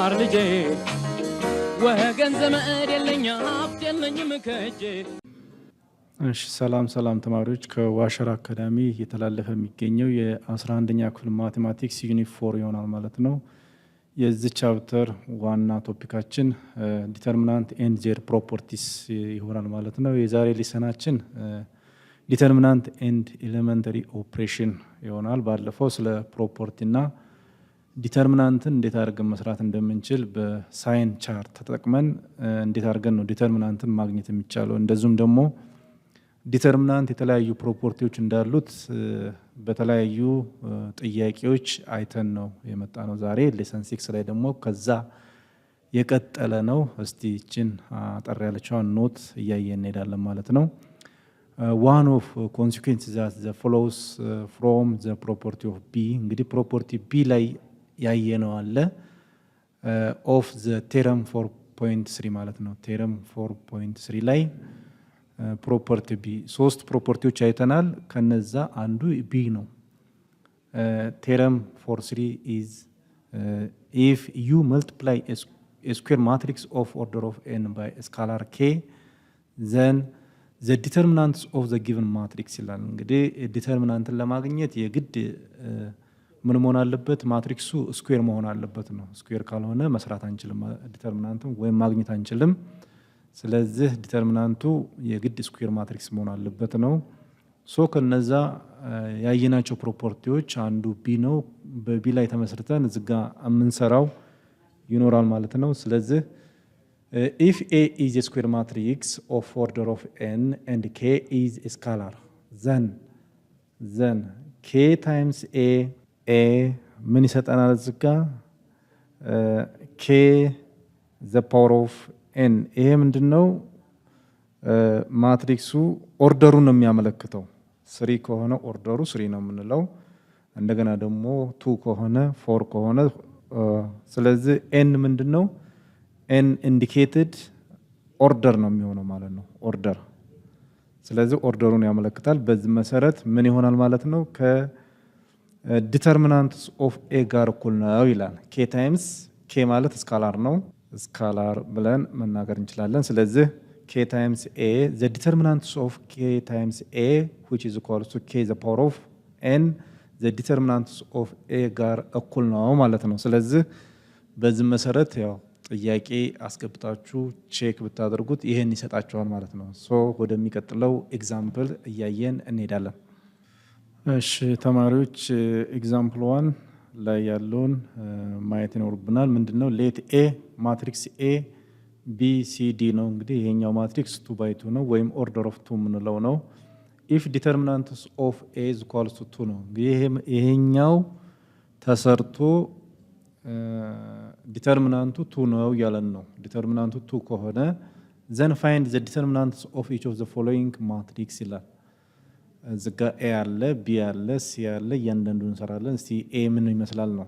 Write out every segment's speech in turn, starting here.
ልማር ልጄ ወገን ዘመድ የለኝ ሀብት የለኝም ከእጄ። እሺ ሰላም ተማሪዎች ከዋሸራ አካዳሚ እየተላለፈ የሚገኘው የ11ኛ ክፍል ማቴማቲክስ ዩኒት 4 ይሆናል ማለት ነው። የዚህ ቻፕተር ዋና ቶፒካችን ዲተርሚናንት ኤንድ ዜር ፕሮፐርቲስ ይሆናል ማለት ነው። የዛሬ ሊሰናችን ዲተርሚናንት ኤንድ ኤሌመንተሪ ኦፕሬሽን ይሆናል። ባለፈው ስለ ፕሮፐርቲና ዲተርሚናንትን እንዴት አድርገን መስራት እንደምንችል በሳይን ቻርት ተጠቅመን እንዴት አድርገን ነው ዲተርሚናንትን ማግኘት የሚቻለው፣ እንደዚሁም ደግሞ ዲተርሚናንት የተለያዩ ፕሮፐርቲዎች እንዳሉት በተለያዩ ጥያቄዎች አይተን ነው የመጣ ነው። ዛሬ ሌሰን 6 ላይ ደግሞ ከዛ የቀጠለ ነው። እስቲ እችን አጠር ያለችውን ኖት እያየን እንሄዳለን ማለት ነው። one of consequences that the follows from the property of B እንግዲህ ፕሮፐርቲ B ላይ ያየነው አለ of the theorem 4.3 ማለት ነው። theorem 4.3 ላይ ፕሮፐርቲ B ሶስት ፕሮፐርቲዎች አይተናል። ከነዛ አንዱ B ነው። theorem 4.3 is if you multiply a square matrix of order of n by a scalar k then the determinants of the given matrix ይላል። እንግዲህ ዲተርሚናንትን ለማግኘት የግድ ምን መሆን አለበት? ማትሪክሱ ስኩዌር መሆን አለበት ነው። ስኩዌር ካልሆነ መስራት አንችልም፣ ዲተርሚናንቱን ወይም ማግኘት አንችልም። ስለዚህ ዲተርሚናንቱ የግድ ስኩዌር ማትሪክስ መሆን አለበት ነው። ሶ ከነዛ ያየናቸው ፕሮፐርቲዎች አንዱ ቢ ነው። በቢ ላይ ተመስርተን እዚህ ጋር የምንሰራው ይኖራል ማለት ነው። ስለዚህ if A is a square matrix of order of n and k is a scalar, then k times a ምን ይሰጠናል? እዚህ ጋር k the power of n። ይሄ ምንድነው? ማትሪክሱ ኦርደሩን ነው የሚያመለክተው። 3 ከሆነ ኦርደሩ 3 ነው የምንለው። እንደገና ደግሞ 2 ከሆነ 4 ከሆነ ስለዚህ n ምንድነው? n indicated order ነው የሚሆነው ማለት ነው። ኦርደር ስለዚህ ኦርደሩን ያመለክታል። በዚህ መሰረት ምን ይሆናል ማለት ነው? ከዲተርሚናንትስ ኦፍ ኤ ጋር እኩል ነው ይላል። k ታይምስ k ማለት ስካላር ነው። ስካላር ብለን መናገር እንችላለን። ስለዚህ k ታይምስ a the determinants of k times a which is equal to k the power of n the determinants of a ጋር እኩል ነው ማለት ነው። ስለዚህ በዚህ መሰረት ያው ጥያቄ አስገብታችሁ ቼክ ብታደርጉት ይሄን ይሰጣችኋል ማለት ነው። ሶ ወደሚቀጥለው ኤግዛምፕል እያየን እንሄዳለን። እሺ ተማሪዎች ኤግዛምፕል 1 ላይ ያለውን ማየት ይኖርብናል። ምንድነው? ሌት ኤ ማትሪክስ ኤ ቢ ሲ ዲ ነው። እንግዲህ ይሄኛው ማትሪክስ 2 by 2 ነው ወይም ኦርደር ኦፍ 2 ምንለው ነው። ኢፍ ዲተርሚናንትስ ኦፍ ኤ is equals to 2 ነው። ይሄኛው ተሰርቶ ዲተርሚናንቱ 2 ነው ያለን ነው። ዲተርሚናንቱ 2 ከሆነ then find the determinants of each of the following matrix ይላል። እዚህ ጋር a አለ፣ b አለ፣ c አለ። እያንዳንዱን እንሰራለን። እስቲ a ምን ይመስላል ነው።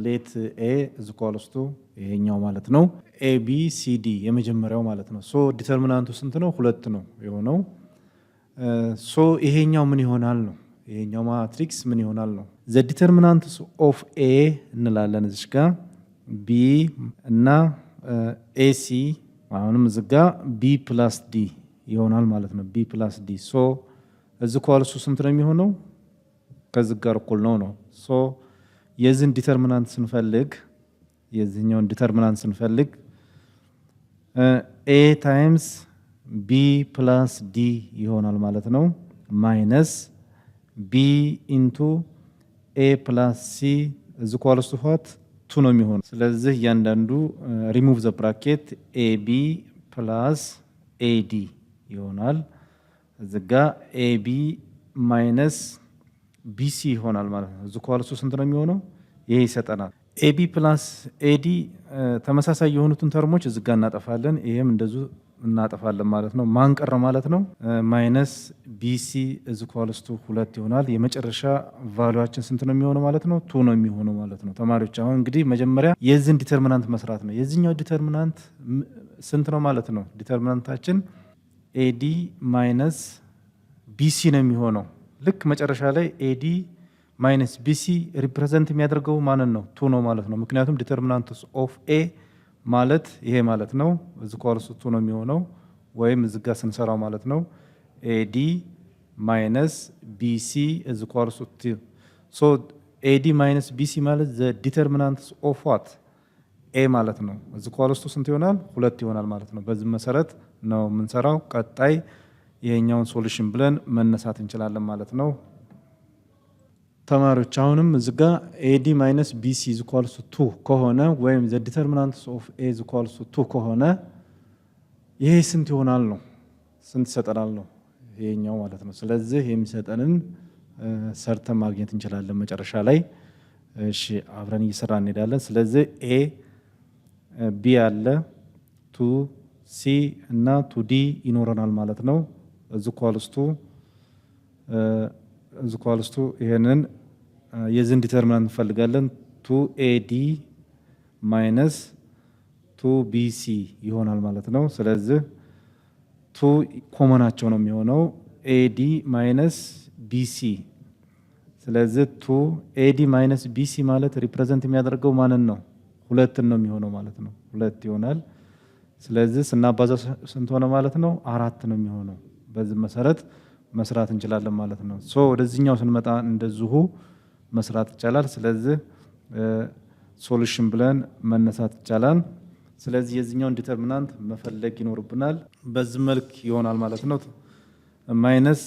ሌት a is equals to ይሄኛው ማለት ነው a b c d የመጀመሪያው ማለት ነው። ሶ ዲተርሚናንቱ ስንት ነው? 2 ነው የሆነው። ሶ ይሄኛው ምን ይሆናል ነው። ይሄኛው ማትሪክስ ምን ይሆናል ነው። the determinants of a እንላለን እዚህ ጋር b እና ac አሁንም እዚህ ጋር b plus d ይሆናል ማለት ነው። b plus d ሶ እዚህ ኳልሱ ስንት ነው የሚሆነው? ከዚህ ጋር እኩል ነው። ሶ የዚህን ዲተርሚናንት ስንፈልግ የዚህኛውን ዲተርሚናንት ስንፈልግ a times b plus d ይሆናል ማለት ነው ማይነስ b into a plus c is equal to what 2 ነው የሚሆነው። ስለዚህ እያንዳንዱ remove the bracket ab plus ad ይሆናል። እዚህ ጋር ab minus bc ይሆናል ማለት ነው። እዚህ ኳልሱ ስንት ነው የሚሆነው? ይሄ ይሰጠናል። ab plus ad ተመሳሳይ የሆኑትን ተርሞች እዚህ ጋር እናጠፋለን። ይሄም እንደዚሁ እናጠፋለን ማለት ነው። ማን ቀረ ማለት ነው? ማይነስ ቢሲ is equals to 2 ይሆናል። የመጨረሻ ቫልዩአችን ስንት ነው የሚሆነው ማለት ነው? 2 ነው የሚሆነው ማለት ነው። ተማሪዎች አሁን እንግዲህ መጀመሪያ የዚህን ዲተርሚናንት መስራት ነው። የዚህኛው ዲተርሚናንት ስንት ነው ማለት ነው? ዲተርሚናንታችን ኤዲ ማይነስ ቢሲ ነው የሚሆነው። ልክ መጨረሻ ላይ ኤዲ ማይነስ ቢሲ ሪፕሬዘንት የሚያደርገው ማንን ነው? ቱ ነው ማለት ነው። ምክንያቱም ዲተርሚናንትስ ኦፍ ኤ ማለት ይሄ ማለት ነው እዚህ ኳልስ ቱ ነው የሚሆነው ወይም እዚህ ጋር ስንሰራው ማለት ነው ኤዲ ማይነስ ቢሲ እዚህ ኳልስ ቱ ሶ ኤዲ ማይነስ ቢሲ ማለት ዘ ዲተርሚናንትስ ኦፍ ዋት ኤ ማለት ነው። እዚህ ኳልስ ቱ ስንት ይሆናል? 2 ይሆናል ማለት ነው። በዚህ መሰረት ነው የምንሰራው። ቀጣይ ይሄኛውን ሶሉሽን ብለን መነሳት እንችላለን ማለት ነው። ተማሪዎች አሁንም እዚህ ጋር ኤዲ ማይነስ ቢሲ ኢዝ ኢኳልስ ቱ ከሆነ ወይም ዘ ዲተርሚናንትስ ኦፍ ኤ ኢዝ ኢኳልስ ቱ ከሆነ ይሄ ስንት ይሆናል ነው? ስንት ይሰጠናል ነው ይሄኛው ማለት ነው። ስለዚህ የሚሰጠንን ሰርተን ማግኘት እንችላለን መጨረሻ ላይ። እሺ አብረን እየሰራ እንሄዳለን። ስለዚህ ኤ ቢ አለ 2 ሲ እና 2 ዲ ይኖረናል ማለት ነው። ኢዝ ኢኳልስ ቱ ይሄንን የዚህን ዲተርሚናንት እንፈልጋለን 2ኤዲ ማይነስ 2ቢሲ ይሆናል ማለት ነው። ስለዚህ 2 ኮመናቸው ነው የሚሆነው ኤዲ ማይነስ ቢሲ። ስለዚህ 2ኤዲ ማይነስ ቢሲ ማለት ሪፕሬዘንት የሚያደርገው ማንን ነው? 2 ነው የሚሆነው ማለት ነው። 2 ይሆናል። ስለዚህ ስናባዛ ስንት ሆነ ማለት ነው? 4 ነው የሚሆነው። በዚህ መሰረት መስራት እንችላለን ማለት ነው። ሶ ወደዚህኛው ስንመጣ እንደዚሁ መስራት ይቻላል። ስለዚህ ሶሉሽን ብለን መነሳት ይቻላል። ስለዚህ የዚህኛውን ዲተርሚናንት መፈለግ ይኖርብናል። በዚህ መልክ ይሆናል ማለት ነው። ማይነስ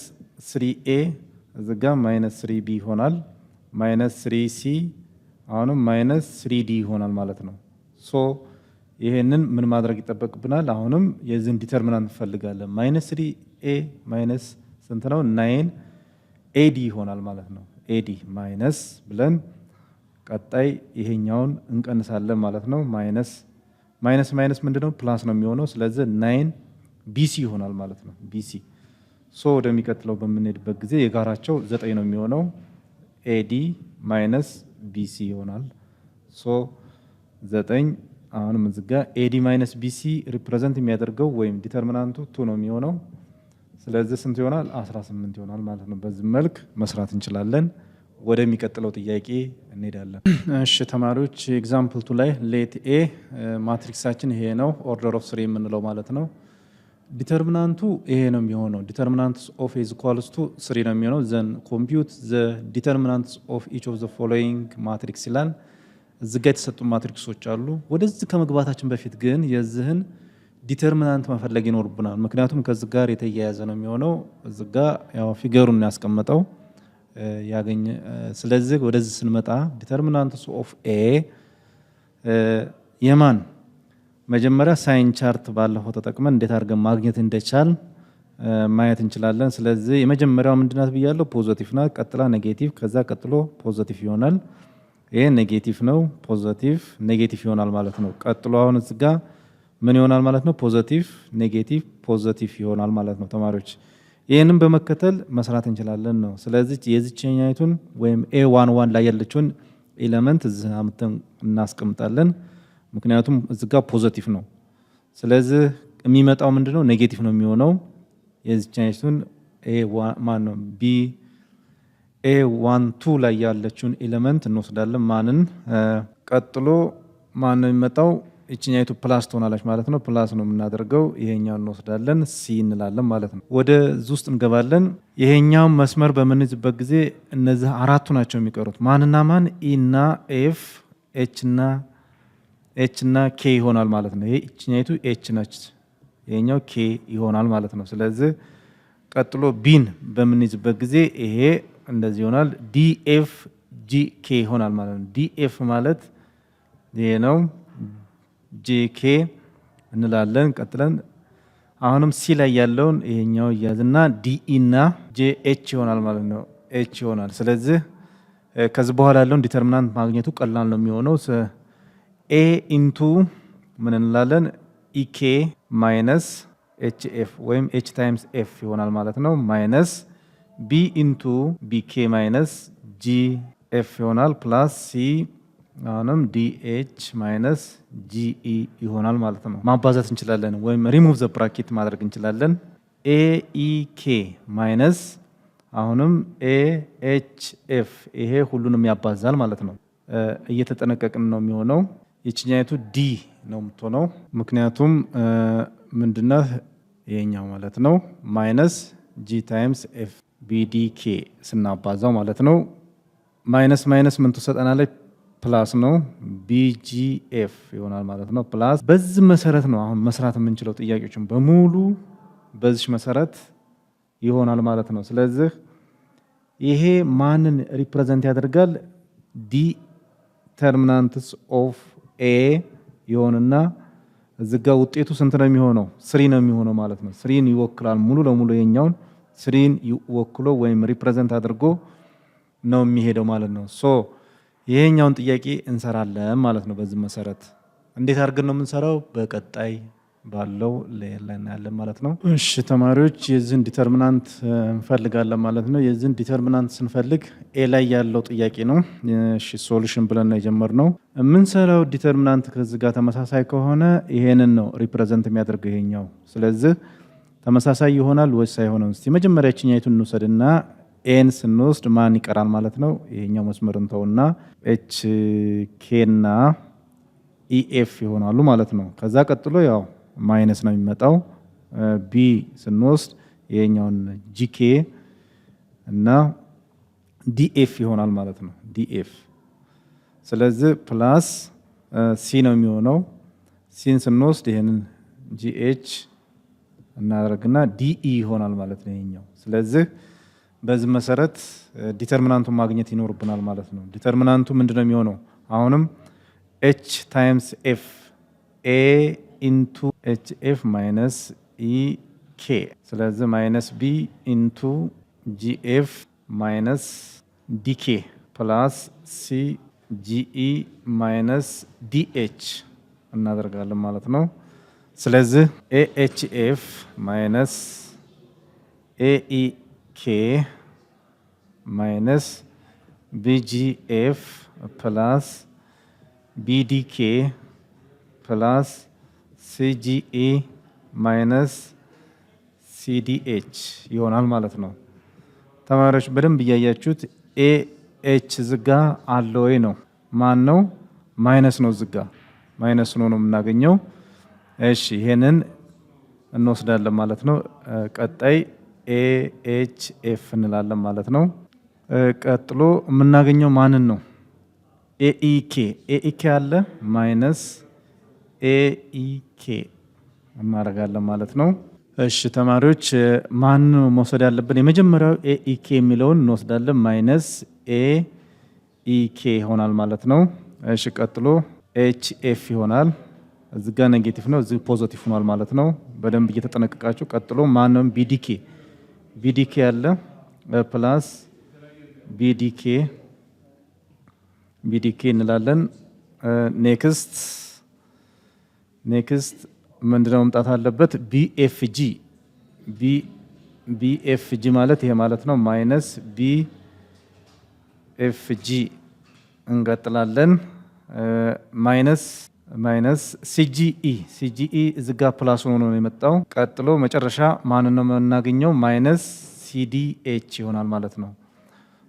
3ኤ እዚህ ጋር ማይነስ 3ቢ ይሆናል። ማይነስ 3ሲ አሁንም ማይነስ 3ዲ ይሆናል ማለት ነው። ሶ ይሄንን ምን ማድረግ ይጠበቅብናል? አሁንም የዚህን ዲተርሚናንት እንፈልጋለን። ማይነስ 3ኤ ማይነስ ስንት ነው? 9 ኤዲ ይሆናል ማለት ነው። ኤዲ ማይነስ ብለን ቀጣይ ይሄኛውን እንቀንሳለን ማለት ነው። ማይነስ ማይነስ ምንድነው? ፕላስ ነው የሚሆነው። ስለዚህ 9 ቢሲ ይሆናል ማለት ነው። ቢሲ ሶ ወደሚቀጥለው በምንሄድበት ጊዜ የጋራቸው 9 ነው የሚሆነው። ኤዲ ማይነስ ቢሲ ይሆናል። ሶ 9 አሁንም እዚህ ጋር ኤዲ ማይነስ ቢሲ ሪፕሬዘንት የሚያደርገው ወይም ዲተርሚናንቱ 2 ነው የሚሆነው። ስለዚህ ስንት ይሆናል? 18 ይሆናል ማለት ነው። በዚህ መልክ መስራት እንችላለን። ወደሚቀጥለው ጥያቄ እንሄዳለን። እሺ ተማሪዎች ኤግዛምፕል 2 ላይ ሌት ኤ ማትሪክሳችን ይሄ ነው፣ ኦርደር ኦፍ 3 የምንለው ማለት ነው። ዲተርሚናንቱ ይሄ ነው የሚሆነው። ዲተርሚናንትስ ኦፍ ኤ ኢዝ ኢኳልስ ቱ 3 ነው የሚሆነው። ዘን ኮምፒውት ዘ ዲተርሚናንትስ ኦፍ ኢች ኦፍ ዘ ፎሎዊንግ ማትሪክስ ይላል። እዚህ ጋር የተሰጡ ማትሪክሶች አሉ። ወደዚህ ከመግባታችን በፊት ግን የዚህን ዲተርሚናንት መፈለግ ይኖርብናል። ምክንያቱም ከዚህ ጋር የተያያዘ ነው የሚሆነው። እዚህ ጋር ያው ፊገሩን ያስቀመጠው ያገኘ። ስለዚህ ወደዚህ ስንመጣ ዲተርሚናንትስ ኦፍ ኤ የማን መጀመሪያ ሳይን ቻርት ባለፈው ተጠቅመን እንዴት አድርገን ማግኘት እንደቻል ማየት እንችላለን። ስለዚህ የመጀመሪያው ምንድናት ብያለሁ? ፖዚቲቭ ናት። ቀጥላ ኔጌቲቭ፣ ከዛ ቀጥሎ ፖዚቲቭ ይሆናል። ይሄ ኔጌቲቭ ነው፣ ፖዚቲቭ ኔጌቲቭ ይሆናል ማለት ነው። ቀጥሎ አሁን እዚህ ጋር ምን ይሆናል ማለት ነው? ፖዚቲቭ ኔጌቲቭ ፖዚቲቭ ይሆናል ማለት ነው። ተማሪዎች ይህንን በመከተል መስራት እንችላለን ነው። ስለዚህ የዚህኛይቱን ወይም A11 ላይ ያለችውን ኤሌመንት እዚህ አምጥተን እናስቀምጣለን። ምክንያቱም እዚህ ጋር ፖዚቲቭ ነው። ስለዚህ የሚመጣው ምንድነው? ኔጌቲቭ ነው የሚሆነው። የዚህኛይቱን ማን ነው? A12 ላይ ያለችውን ኤሌመንት እንወስዳለን። ማንን? ቀጥሎ ማን ነው የሚመጣው? እቺኛይቱ ፕላስ ትሆናለች ማለት ነው። ፕላስ ነው የምናደርገው። ይሄኛውን እንወስዳለን ሲ እንላለን ማለት ነው። ወደ እዚህ ውስጥ እንገባለን። ይሄኛው መስመር በምንይዝበት ጊዜ እነዚህ አራቱ ናቸው የሚቀሩት። ማንና ማን? ኢ እና ኤፍ፣ ኤች እና ኬ ይሆናል ማለት ነው። ይሄ እቺኛይቱ ኤች ነች፣ ይሄኛው ኬ ይሆናል ማለት ነው። ስለዚህ ቀጥሎ ቢን በምንይዝበት ጊዜ ይሄ እንደዚህ ይሆናል። ዲኤፍ ጂኬ ይሆናል ማለት ነው። ዲኤፍ ማለት ይሄ ነው። ጄኬ እንላለን። ቀጥለን አሁንም ሲ ላይ ያለውን ይሄኛው ያዝና ዲኢ እና ጄኤች ይሆናል ማለት ነው። ኤች ይሆናል። ስለዚህ ከዚህ በኋላ ያለውን ዲተርሚናንት ማግኘቱ ቀላል ነው የሚሆነው። ኤ ኢንቱ ምን እንላለን? ኢኬ ማይነስ ኤች ኤፍ ወይም ኤች ታይምስ ኤፍ ይሆናል ማለት ነው። ማይነስ ቢ ኢንቱ ቢኬ ማይነስ ጂ ኤፍ ይሆናል። ፕላስ ሲ አሁንም ዲኤች ማይነስ ጂኢ ይሆናል ማለት ነው። ማባዛት እንችላለን ወይም ሪሙቭ ዘ ብራኬት ማድረግ እንችላለን። ኤኢኬ ማይነስ አሁንም ኤኤችኤፍ ይሄ ሁሉንም ያባዛል ማለት ነው። እየተጠነቀቅን ነው የሚሆነው። የችኛይቱ ዲ ነው የምትሆነው ምክንያቱም ምንድናት ይሄኛው ማለት ነው ማይነስ ጂ ታይምስ ኤፍ ቢዲኬ ስናባዛው ማለት ነው። ማይነስ ማይነስ ምን ትሰጠናለች? ፕላስ ነው ቢጂኤፍ ይሆናል ማለት ነው። ፕላስ በዚህ መሰረት ነው አሁን መስራት የምንችለው ጥያቄዎችን በሙሉ በዚህ መሰረት ይሆናል ማለት ነው። ስለዚህ ይሄ ማንን ሪፕሬዘንት ያደርጋል? ዲተርሚናንትስ ኦፍ ኤ ይሆንና እዚህ ጋር ውጤቱ ስንት ነው የሚሆነው? ስሪ ነው የሚሆነው ማለት ነው። ስሪን ይወክላል ሙሉ ለሙሉ የኛውን ስሪን ይወክሎ ወይም ሪፕሬዘንት አድርጎ ነው የሚሄደው ማለት ነው። ሶ ይሄኛውን ጥያቄ እንሰራለን ማለት ነው። በዚህ መሰረት እንዴት አድርገን ነው የምንሰራው? በቀጣይ ባለው ሌየር ላይ እናያለን ማለት ነው። እሺ ተማሪዎች የዚህን ዲተርሚናንት እንፈልጋለን ማለት ነው። የዚህን ዲተርሚናንት ስንፈልግ ኤ ላይ ያለው ጥያቄ ነው። እሺ ሶሉሽን ብለን ነው የጀመርነው። የምንሰራው ዲተርሚናንት ከዚህ ጋር ተመሳሳይ ከሆነ ይሄንን ነው ሪፕሬዘንት የሚያደርገው ይሄኛው። ስለዚህ ተመሳሳይ ይሆናል ወይስ አይሆንም? እስቲ መጀመሪያ እቺኛይቱን እንውሰድና ኤን ስንወስድ ማን ይቀራል ማለት ነው? ይሄኛው መስመር እንተውና ኤች ኬና ኢኤፍ ይሆናሉ ማለት ነው። ከዛ ቀጥሎ ያው ማይነስ ነው የሚመጣው። ቢ ስንወስድ ይሄኛውን ጂኬ እና ዲኤፍ ይሆናል ማለት ነው። ዲኤፍ ስለዚህ ፕላስ ሲ ነው የሚሆነው። ሲን ስንወስድ ይሄንን ጂኤች እናደርግና ዲኢ ይሆናል ማለት ነው ይሄኛው። ስለዚህ በዚህ መሰረት ዲተርሚናንቱን ማግኘት ይኖርብናል ማለት ነው። ዲተርሚናንቱ ምንድነው የሚሆነው? አሁንም ኤች ታይምስ ኤፍ ኤ ኢንቱ ኤች ኤፍ ማይነስ ኢ ኬ። ስለዚህ ማይነስ ቢ ኢንቱ ጂኤፍ ማይነስ ዲኬ ፕላስ ሲ ጂኢ ማይነስ ዲኤች እናደርጋለን ማለት ነው። ስለዚህ ኤኤችኤፍ ማይነስ ኤኢኬ ማይነስ ቢጂኤፍ ፕላስ ቢዲኬ ፕላስ ሲጂኢ ማይነስ ሲዲኤች ይሆናል ማለት ነው። ተማሪዎች በደንብ እያያችሁት ኤኤች ዝጋ አለ ወይ ነው? ማን ነው? ማይነስ ነው። ዝጋ ማይነስ ነው የምናገኘው። እሺ ይሄንን እንወስዳለን ማለት ነው። ቀጣይ ኤኤችኤፍ እንላለን ማለት ነው። ቀጥሎ የምናገኘው ማንን ነው? ኤኢኬ ኤኢኬ አለ ማይነስ ኤኢኬ እናደርጋለን ማለት ነው። እሺ ተማሪዎች ማን መውሰድ ያለብን? የመጀመሪያው ኤኢኬ የሚለውን እንወስዳለን። ማይነስ ኤኢኬ ይሆናል ማለት ነው። እሺ ቀጥሎ ኤችኤፍ ይሆናል። እዚህ ጋር ኔጌቲቭ ነው፣ እዚህ ፖዚቲቭ ሆኗል ማለት ነው። በደንብ እየተጠነቀቃችሁ ቀጥሎ ማንም ቢዲኬ ቢዲኬ ያለ ፕላስ ቢዲኬ ቢዲኬ እንላለን። ኔክስት ምንድነው መምጣት አለበት? ቢኤፍጂ ቢኤፍጂ ማለት ይሄ ማለት ነው። ማይነስ ቢኤፍጂ እንቀጥላለን። ማይነስ ሲጂኢ እዚጋ ፕላስ ሆኖ ነው የመጣው። ቀጥሎ መጨረሻ ማንን ነው የምናገኘው? ማይነስ ሲዲኤች ይሆናል ማለት ነው።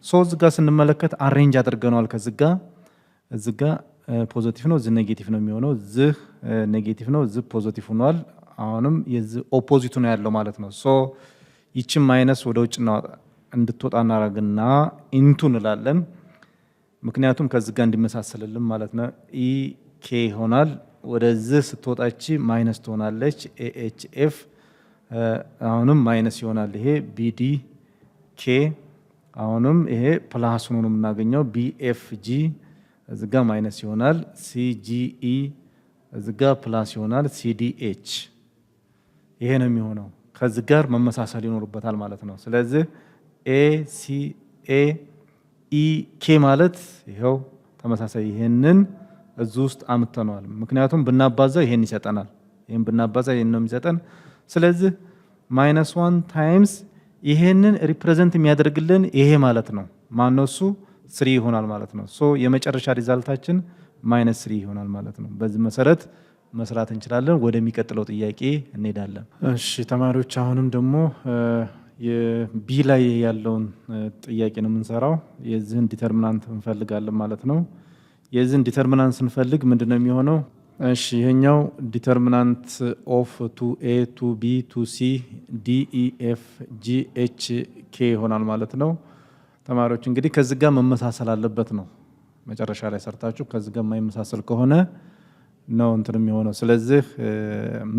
ሶ እዚጋ ስንመለከት አሬንጅ አድርገነዋል። ከዚጋ እዚጋ ፖዚቲቭ ነው፣ እዚህ ኔጌቲቭ ነው የሚሆነው። እዚህ ኔጌቲቭ ነው፣ እዚህ ፖዚቲቭ ሆኗል። አሁንም የዚህ ኦፖዚቱ ነው ያለው ማለት ነው። ሶ ይችን ማይነስ ወደ ውጭ እንድትወጣ እናደርግና ኢንቱ እንላለን። ምክንያቱም ከዚህ ጋር እንዲመሳሰልልን ማለት ነው። ኢኬ ይሆናል። ወደዚህ ስትወጣች ማይነስ ትሆናለች። ኤኤችኤፍ አሁንም ማይነስ ይሆናል። ይሄ ቢዲ ኬ አሁንም ይሄ ፕላስ ሆኖ ነው የምናገኘው። ቢኤፍጂ እዚህ ጋር ማይነስ ይሆናል። ሲጂኢ እዚህ ጋር ፕላስ ይሆናል። ሲዲኤች ይሄ ነው የሚሆነው። ከዚህ ጋር መመሳሰል ይኖርበታል ማለት ነው። ስለዚህ ኢኬ ማለት ይኸው ተመሳሳይ ይሄንን እዚህ ውስጥ አምጥተነዋል። ምክንያቱም ብናባዛ ይሄን ይሰጠናል። ይሄን ብናባዛ ይሄን ነው የሚሰጠን። ስለዚህ ማይነስ 1 ታይምስ ይሄንን ሪፕሬዘንት የሚያደርግልን ይሄ ማለት ነው። ማነው እሱ? 3 ይሆናል ማለት ነው። ሶ የመጨረሻ ሪዛልታችን ማይነስ 3 ይሆናል ማለት ነው። በዚህ መሰረት መስራት እንችላለን። ወደሚቀጥለው ጥያቄ እንሄዳለን። እሺ ተማሪዎች አሁንም ደግሞ የቢ ላይ ያለውን ጥያቄ ነው የምንሰራው። የዚህን ዲተርሚናንት እንፈልጋለን ማለት ነው። የዚህን ዲተርሚናንት ስንፈልግ ምንድነው የሚሆነው? እሺ ይሄኛው ዲተርሚናንት ኦፍ 2a 2b 2c def gh k ይሆናል ማለት ነው። ተማሪዎች እንግዲህ ከዚህ ጋር መመሳሰል አለበት ነው። መጨረሻ ላይ ሰርታችሁ ከዚህ ጋር የማይመሳሰል ከሆነ ነው እንትን የሚሆነው። ስለዚህ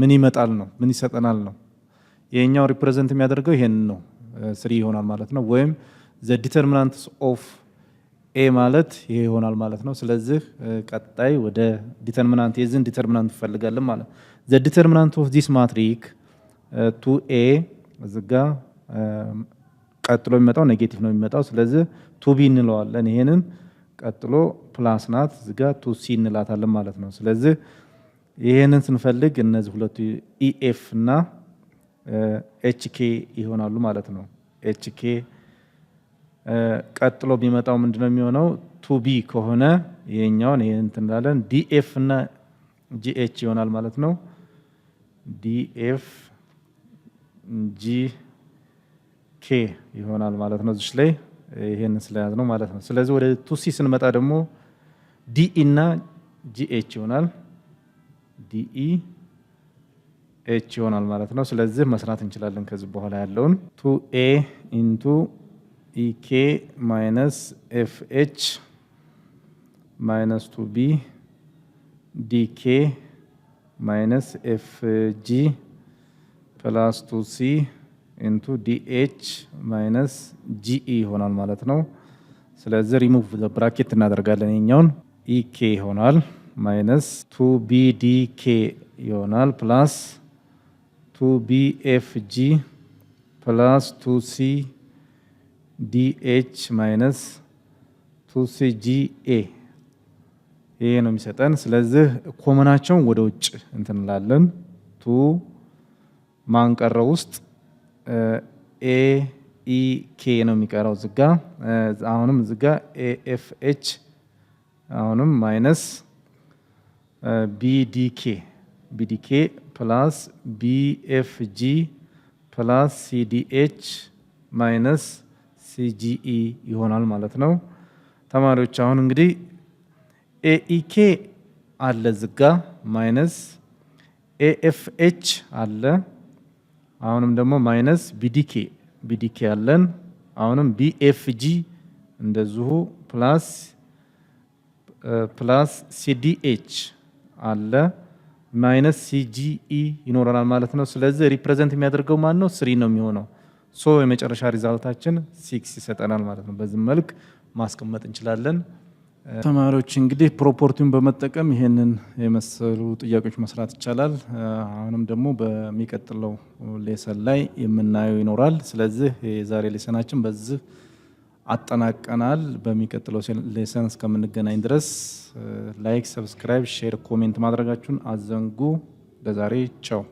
ምን ይመጣል ነው ምን ይሰጠናል ነው። ይሄኛው ሪፕሬዘንት የሚያደርገው ይሄን ነው 3 ይሆናል ማለት ነው። ወይም the determinants of a ማለት ይሄ ይሆናል ማለት ነው። ስለዚህ ቀጣይ ወደ ዲተርሚናንት የዚህን ዲተርሚናንት እንፈልጋለን ማለት ነው። the determinant of this matrix 2a እዚህ ጋር ቀጥሎ የሚመጣው ኔጌቲቭ ነው የሚመጣው። ስለዚህ 2b እንለዋለን። ይሄንን ቀጥሎ ፕላስ ናት እዚህ ጋር 2c እንላታለን ማለት ነው። ስለዚህ ይሄንን ስንፈልግ እነዚህ ሁለቱ ኢኤፍ እና ኤችኬ ይሆናሉ ማለት ነው። ኤችኬ ቀጥሎ ቢመጣው ምንድነው የሚሆነው? 2b ከሆነ ይሄኛውን ይሄን እንላለን። ዲኤፍ እና ጂኤች ይሆናል ማለት ነው። ዲኤፍ ጂኬ ይሆናል ማለት ነው። እዚህ ላይ ይሄን ስለያዝ ነው ማለት ነው። ስለዚህ ወደ 2c ስንመጣ ደግሞ ዲኢ እና ጂኤች ይሆናል። ዲኢ ኤች ይሆናል ማለት ነው። ስለዚህ መስራት እንችላለን ከዚህ በኋላ ያለውን 2a ኢንቱ ኢኬ ማይነስ ኤፍኤች ማይነስ 2b ዲኬ ማይነስ ኤፍጂ ፕላስ 2c ኢንቱ ዲኤች ማይነስ ጂኢ ይሆናል ማለት ነው። ስለዚህ ሪሙቭ ዘ ብራኬት እናደርጋለን። የኛውን ኢኬ ይሆናል ማይነስ 2bdk ይሆናል ፕላስ 2bfg ፕላስ 2cdh ማይነስ 2cga ይሄ ነው የሚሰጠን። ስለዚህ ኮመናቸውን ወደ ውጭ እንትንላለን። ቱ ማንቀረው ውስጥ ኤኢኬ ነው የሚቀረው ዝጋ። አሁንም ዝጋ ኤኤፍኤች አሁንም ማይነስ ቢዲኬ ፕላስ ቢኤፍጂ ፕላስ ሲዲኤች ማይነስ ሲጂኢ ይሆናል ማለት ነው። ተማሪዎች አሁን እንግዲህ ኤኢኬ አለ ዝጋ ማይነስ ኤኤፍኤች አለ አሁንም ደግሞ ማይነስ ቢዲኬ አለን አሁንም ቢኤፍጂ እንደዚሁ ፕላስ ሲዲኤች አለ ማይነስ ሲጂኢ ይኖረናል ማለት ነው። ስለዚህ ሪፕሬዘንት የሚያደርገው ማን ነው? 3 ነው የሚሆነው። ሶ የመጨረሻ ሪዛልታችን 6 ይሰጠናል ማለት ነው። በዚህ መልክ ማስቀመጥ እንችላለን። ተማሪዎች እንግዲህ ፕሮፖርቲውን በመጠቀም ይሄንን የመሰሉ ጥያቄዎች መስራት ይቻላል። አሁንም ደግሞ በሚቀጥለው ሌሰን ላይ የምናየው ይኖራል። ስለዚህ የዛሬ ሌሰናችን በዚህ አጠናቀናል። በሚቀጥለው ሌሰን እስከምንገናኝ ድረስ ላይክ፣ ሰብስክራይብ፣ ሼር፣ ኮሜንት ማድረጋችሁን አዘንጉ። ለዛሬ ቻው።